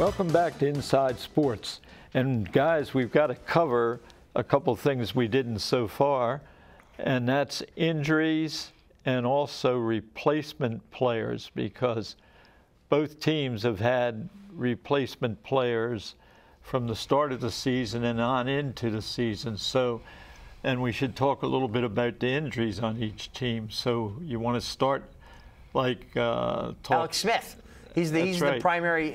Welcome back to Inside Sports. And guys, we've got to cover a couple things we didn't so far, and that's injuries and also replacement players, because both teams have had replacement players from the start of the season and on into the season. So, and we should talk a little bit about the injuries on each team. So you want to start like Alex Smith. He's the primary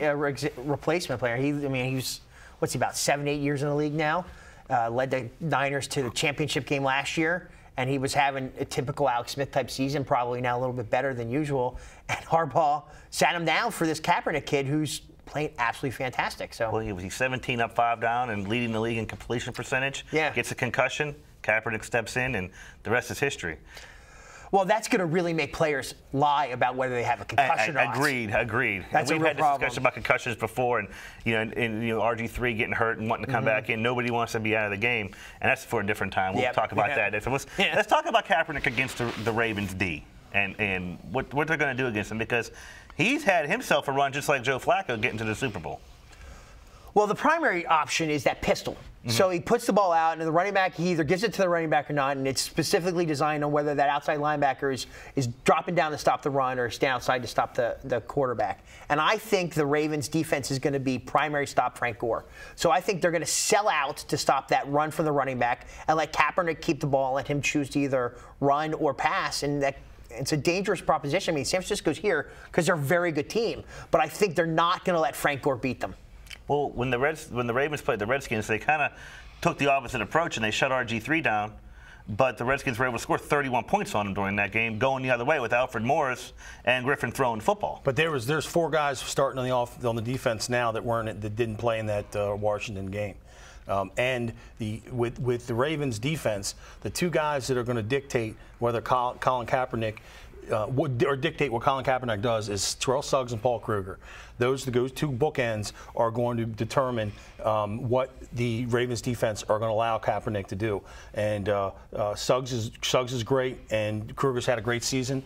replacement player. He's what's he, about 7-8 years in the league now. Led the Niners to the championship game last year, and he was having a typical Alex Smith type season, probably now a little bit better than usual. And Harbaugh sat him down for this Kaepernick kid who's playing absolutely fantastic. So, well, he's 17 up, 5 down, and leading the league in completion percentage. Yeah. Gets a concussion. Kaepernick steps in, and the rest is history. Well, that's going to really make players lie about whether they have a concussion or not. Agreed. That's we've a real had this problem. discussion about concussions before, and RG3 getting hurt and wanting to come back in. Nobody wants to be out of the game, and that's for a different time. We'll talk about that. So let's talk about Kaepernick against the Ravens D and what they're going to do against him, because he's had himself a run just like Joe Flacco getting to the Super Bowl. Well, the primary option is that pistol. So he puts the ball out, and the running back, he either gives it to the running back or not, and it's specifically designed on whether that outside linebacker is dropping down to stop the run or staying outside to stop the quarterback. And I think the Ravens' defense is going to be primary stop Frank Gore. So I think they're going to sell out to stop that run from the running back and let Kaepernick keep the ball and let him choose to either run or pass, and that it's a dangerous proposition. I mean, San Francisco's here because they're a very good team, but I think they're not going to let Frank Gore beat them. Well, when the Ravens played the Redskins, they kind of took the opposite approach and they shut RG3 down. But the Redskins were able to score 31 points on them during that game, going the other way with Alfred Morris and Griffin throwing football. But there's 4 guys starting on the defense now that didn't play in that Washington game. And with the Ravens defense, the 2 guys that are going to dictate whether Colin Kaepernick dictate what Colin Kaepernick does is Terrell Suggs and Paul Kruger. Those 2 bookends are going to determine what the Ravens defense are going to allow Kaepernick to do. And Suggs is great, and Kruger's had a great season.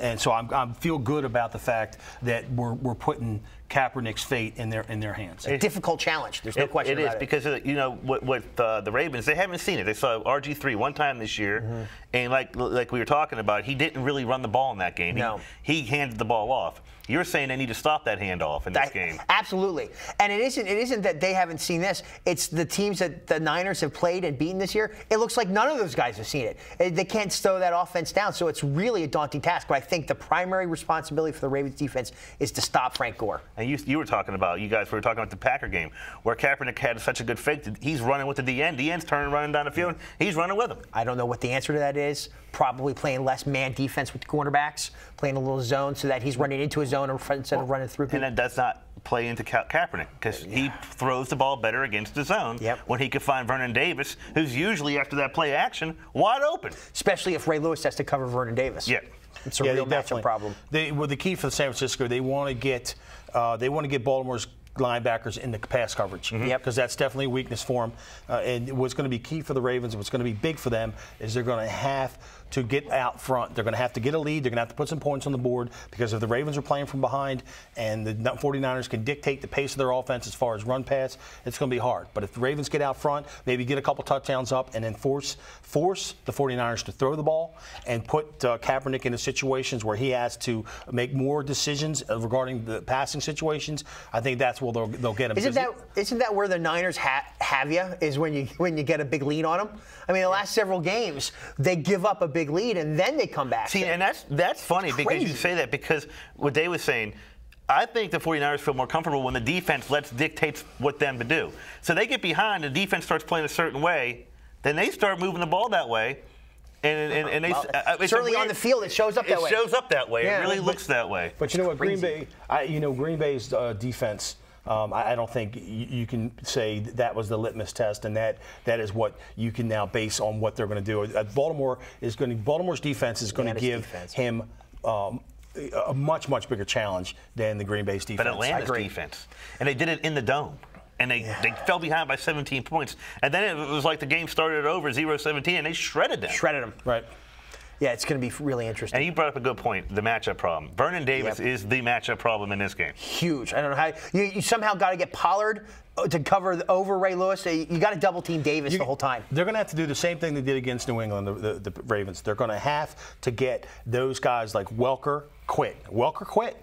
And so I feel good about the fact that we're putting Kaepernick's fate in their hands. A difficult challenge. There's no question about it. It is because with the Ravens, they haven't seen it. They saw RG3 one time this year, and like we were talking about, he didn't really run the ball in that game. No. He handed the ball off. You're saying they need to stop that handoff in this game. Absolutely. And it isn't that they haven't seen this. It's the teams that the Niners have played and beaten this year. It looks like none of those guys have seen it. They can't slow that offense down, so it's really a daunting task. But I think the primary responsibility for the Ravens defense is to stop Frank Gore. And you were talking about, we were talking about the Packer game, where Kaepernick had such a good fake that he's running with the DN. DN's turning, running down the field. He's running with him. I don't know what the answer to that is. Probably playing less man defense with the cornerbacks, playing a little zone so that he's running into a zone instead of running through people. And that does not play into Kaepernick, because he throws the ball better against the zone when he could find Vernon Davis, who's usually, after that play action, wide open. Especially if Ray Lewis has to cover Vernon Davis. Yeah. It's a real matchup problem. The key for San Francisco, they want to get Baltimore's linebackers in the pass coverage, because that's definitely a weakness for them. And what's going to be key for the Ravens, and what's going to be big for them, is they're going to have to get out front. They're going to have to get a lead. They're going to have to put some points on the board, because if the Ravens are playing from behind and the 49ers can dictate the pace of their offense as far as run pass, it's going to be hard. But if the Ravens get out front, maybe get a couple touchdowns up, and then force the 49ers to throw the ball and put Kaepernick into situations where he has to make more decisions regarding the passing situations, I think that's where they'll get him. Isn't that where the Niners have you, is when you get a big lead on them? I mean, the last several games, they give up a big lead, and then they come back. See, and that's funny because you say that, because what Dave was saying, I think the 49ers feel more comfortable when the defense dictates what them to do. So they get behind, the defense starts playing a certain way, then they start moving the ball that way. And they certainly on the field, it shows up that way. It shows up that way. Yeah, it really looks that way. But you know what, Green Bay's defense, I don't think you can say that was the litmus test, and that is what you can now base on what they're going to do. Baltimore's defense is going to give him a much bigger challenge than the Green Bay's defense. But Atlanta's defense, and they did it in the dome. And they fell behind by 17 points. And then it was like the game started over 0-17, and they shredded them. Shredded them. Right. Yeah, it's going to be really interesting. And you brought up a good point, the matchup problem. Vernon Davis is the matchup problem in this game. Huge. I don't know how you somehow got to get Pollard to cover over Ray Lewis. You got to double team Davis the whole time. They're going to have to do the same thing they did against New England, the Ravens. They're going to have to get those guys like Welker quit. Welker quit.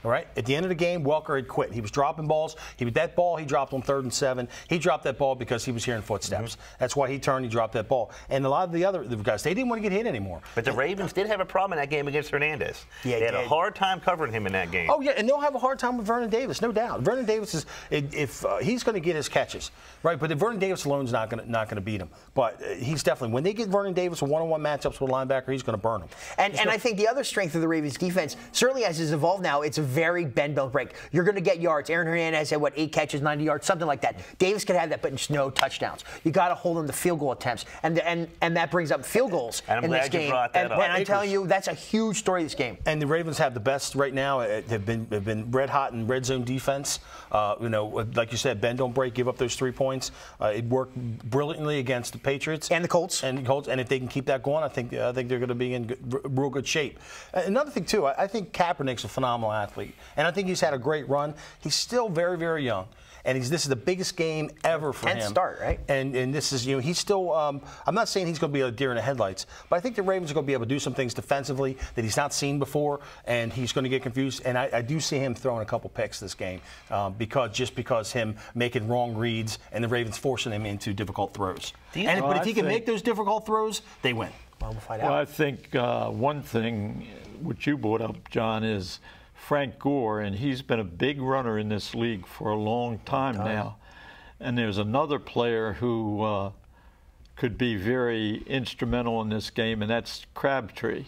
All right. At the end of the game, Welker had quit. He was dropping balls. That ball he dropped on 3rd and 7. He dropped that ball because he was hearing footsteps. That's why he turned. He dropped that ball. And a lot of the other guys, they didn't want to get hit anymore. But the Ravens did have a problem in that game against Hernandez. Yeah, they had a hard time covering him in that game. Oh yeah, and they'll have a hard time with Vernon Davis, no doubt. Vernon Davis is if he's going to get his catches, right? But if Vernon Davis alone is not going to beat him. But he's definitely, when they get Vernon Davis in one-on-one matchups with a linebacker, he's going to burn him. And I think the other strength of the Ravens defense, certainly as it's evolved now, it's a very bend don't break. You're going to get yards. Aaron Hernandez had 8 catches, 90 yards, something like that. Davis could have that, but just no touchdowns. You got to hold him to field goal attempts, and that brings up field goals in this game. And I'm telling you, that's a huge story of this game. And the Ravens have the best right now. Have been red hot in red zone defense. Like you said, bend don't break, give up those 3 points. It worked brilliantly against the Patriots and the Colts. And if they can keep that going, I think they're going to be in real good shape. Another thing too, I think Kaepernick's a phenomenal athlete, and I think he's had a great run. He's still very, very young. And this is the biggest game ever for him. 10th start, right? And this is, he's still, I'm not saying he's going to be a deer in the headlights, but I think the Ravens are going to be able to do some things defensively that he's not seen before, and he's going to get confused. And I do see him throwing a couple picks this game because him making wrong reads and the Ravens forcing him into difficult throws. But if he can make those difficult throws, they win. Well, we'll find out. Well, I think one thing which you brought up, John, is Frank Gore, and he's been a big runner in this league for a long time now. And there's another player who could be very instrumental in this game, and that's Crabtree.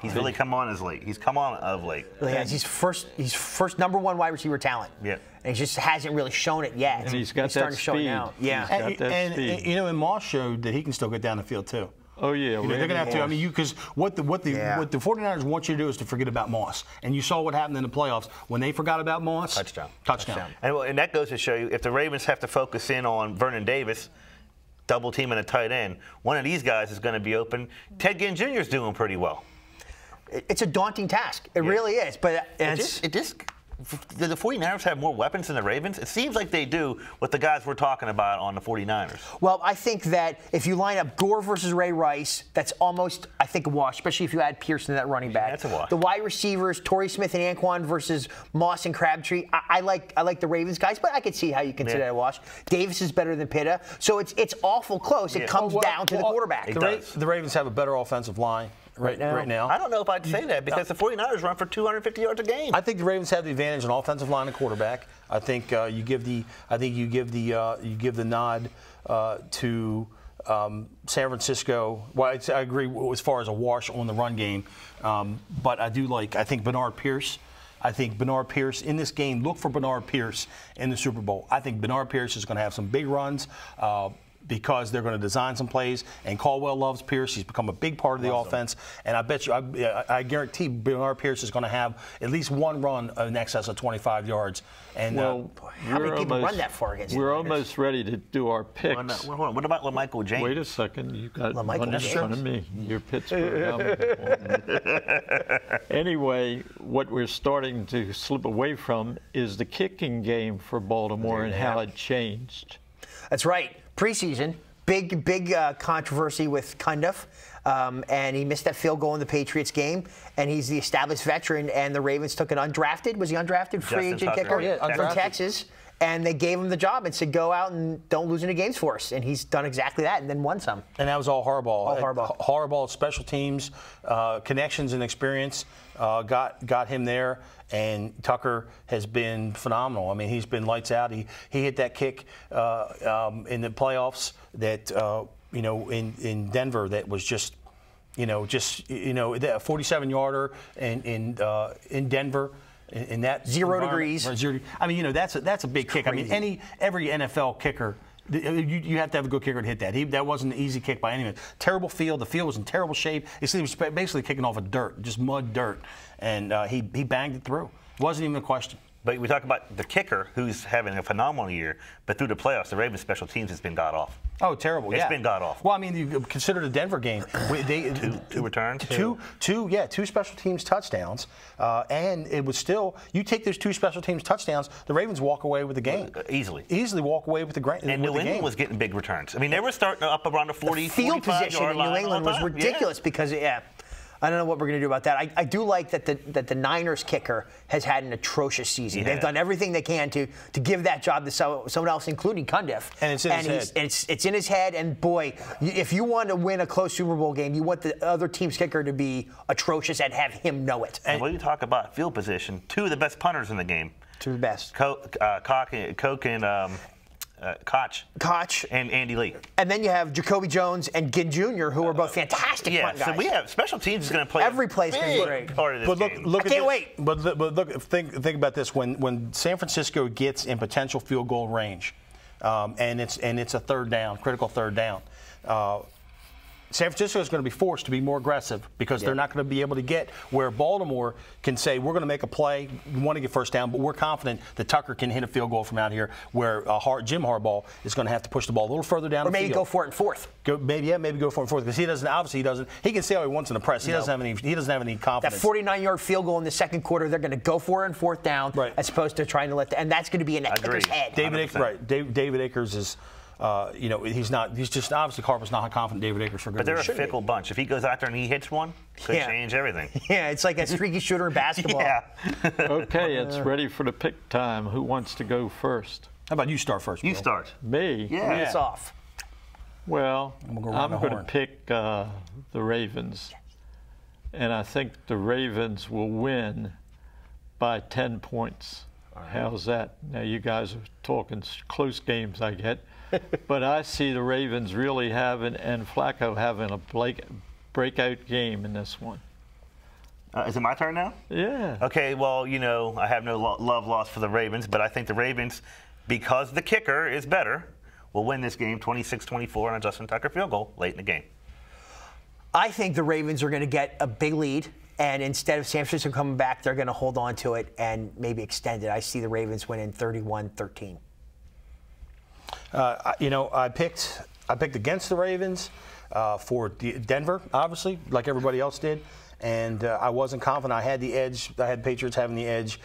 He's really come on as late. He's come on of late. Yeah, he's first #1 wide receiver talent. Yeah. And he just hasn't really shown it yet. And he's got starting that to show it speed. now. Yeah. And Moss showed that he can still get down the field too. Oh yeah, they're going to have to. I mean, because what the 49ers want you to do is to forget about Moss. And you saw what happened in the playoffs when they forgot about Moss. Touchdown. And that goes to show you, if the Ravens have to focus in on Vernon Davis, double teaming a tight end, one of these guys is going to be open. Ted Ginn Jr. is doing pretty well. It's a daunting task. It really is. But do the 49ers have more weapons than the Ravens? It seems like they do with the guys we're talking about on the 49ers. Well, I think that if you line up Gore versus Ray Rice, that's almost, I think, a wash, especially if you add Pearson, that running back. That's a wash. The wide receivers, Torrey Smith and Anquan versus Moss and Crabtree. I like the Ravens guys, but I could see how you consider that a wash. Davis is better than Pitta. So it's awful close. It comes down to the quarterback. The Ravens have a better offensive line. Right now. I don't know if I'd say that because the 49ers run for 250 yards a game. I think the Ravens have the advantage on offensive line and quarterback. I think you give the nod to San Francisco. Well, I agree as far as a wash on the run game, but I think Bernard Pierce. I think Bernard Pierce in this game. Look for Bernard Pierce in the Super Bowl. I think Bernard Pierce is going to have some big runs. Because they're going to design some plays, and Caldwell loves Pierce. He's become a big part of the offense, and I bet you, I guarantee Bernard Pierce is going to have at least one run in excess of 25 yards. And how many people run that far against We're almost ready to do our picks. Hold on. What about LaMichael James? Wait a second. You got LaMichael one in front of me. You're Pittsburgh. Anyway, what we're starting to slip away from is the kicking game for Baltimore and how it changed. That's right. Preseason, big controversy with Cundiff, and he missed that field goal in the Patriots game, and he's the established veteran, and the Ravens took an undrafted free agent kicker from Texas, and they gave him the job and said, go out and don't lose any games for us, and he's done exactly that and then won some. And that was all Harbaugh. All Harbaugh. Harbaugh, special teams, connections and experience got him there. And Tucker has been phenomenal. I mean, he's been lights out. He hit that kick in the playoffs that in Denver that was just that 47-yarder in Denver. In that 0 degrees. I mean, that's a big kick. Crazy. I mean, every NFL kicker. You have to have a good kicker to hit that. That wasn't an easy kick by any means. Terrible field. The field was in terrible shape. He was basically kicking off of dirt, just mud dirt, and he banged it through. It wasn't even a question. But we talk about the kicker, who's having a phenomenal year, but through the playoffs, the Ravens special teams has been god-awful. Oh, terrible! It's been god-awful. Well, I mean, you consider the Denver game. Two returns. Two special teams touchdowns, and it was still. You take those two special teams touchdowns, the Ravens walk away with the game easily walk away with the game. And New England was getting big returns. I mean, they were starting up around the 40, the field position in New England was ridiculous because I don't know what we're going to do about that. I do like that the Niners kicker has had an atrocious season. They've done everything they can to give that job to someone else, including Cundiff. And it's in his head. It's in his head. And boy, if you want to win a close Super Bowl game, you want the other team's kicker to be atrocious and have him know it. And when you talk about field position, two of the best punters in the game. Two of the best. Koch and Koch and Andy Lee. And then you have Jacoby Jones and Ginn Jr., who are both fantastic punt guys. So we have special teams is going to play every play's going to be great. Part of this game. I can't wait. But look, think about this: when San Francisco gets in potential field goal range, and it's a third down, critical third down. San Francisco is going to be forced to be more aggressive because they're not going to be able to get where Baltimore can say, we're going to make a play, we want to get first down, but we're confident that Tucker can hit a field goal from out here, where Jim Harbaugh is going to have to push the ball a little further down the field. Or maybe go for it in fourth. Maybe go for it in fourth, because he doesn't. He can say all he wants in the press. He doesn't have any confidence. That 49-yard field goal in the second quarter, they're going to go for it in fourth down, as opposed to trying to and that's going to be in that kicker's head. David Akers is. He's not. He's just obviously Harbaug's not confident David Akers for good. But they're a fickle bunch. If he goes out there and he hits one, could change everything. Yeah, it's like a streaky shooter in basketball. Okay, it's ready for the pick time. Who wants to go first? How about you start first? Bill? You start. Me? Yeah. Lead us off. Well, I'm going to pick the Ravens, and I think the Ravens will win by 10 points. How's that? Now you guys are talking close games, I get. But I see the Ravens really having, and Flacco having, a breakout game in this one. Is it my turn now? Yeah. Okay, well, I have no love lost for the Ravens, but I think the Ravens, because the kicker is better, will win this game 26-24 on a Justin Tucker field goal late in the game. I think the Ravens are going to get a big lead, and instead of San Francisco coming back, they're going to hold on to it and maybe extend it. I see the Ravens winning 31-13. I picked against the Ravens for Denver, obviously, like everybody else did, and I wasn't confident. I had the edge. I had Patriots having the edge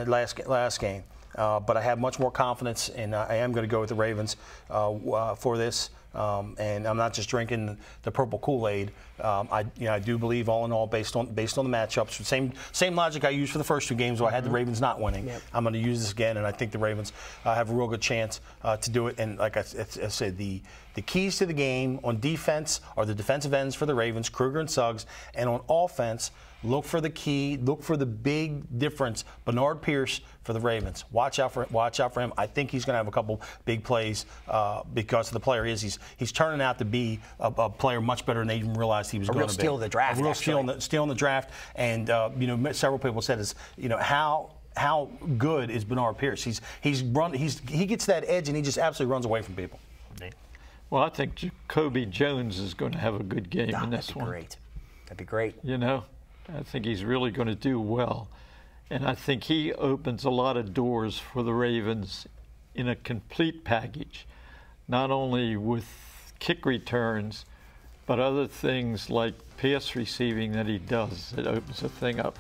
last game, but I have much more confidence, and I am going to go with the Ravens for this. And I'm not just drinking the purple Kool-Aid. I do believe, all in all, based on the matchups, same logic I used for the first two games where I had the Ravens not winning. Yep. I'm going to use this again, and I think the Ravens have a real good chance to do it. And like I said, the keys to the game on defense are the defensive ends for the Ravens, Kruger and Suggs, and on offense, look for the key, look for the big difference. Bernard Pierce for the Ravens. Watch out for him. I think he's going to have a couple big plays because of the player he is. He's turning out to be a player much better than they even realized he was going to be. A real steal of the draft. A real steal in the draft. And several people said how good is Bernard Pierce? He gets that edge and he just absolutely runs away from people. Well, I think Jacoby Jones is going to have a good game in this one. That'd be great. I think he's really going to do well. And I think he opens a lot of doors for the Ravens in a complete package, not only with kick returns, but other things like pass receiving that he does. It opens the thing up.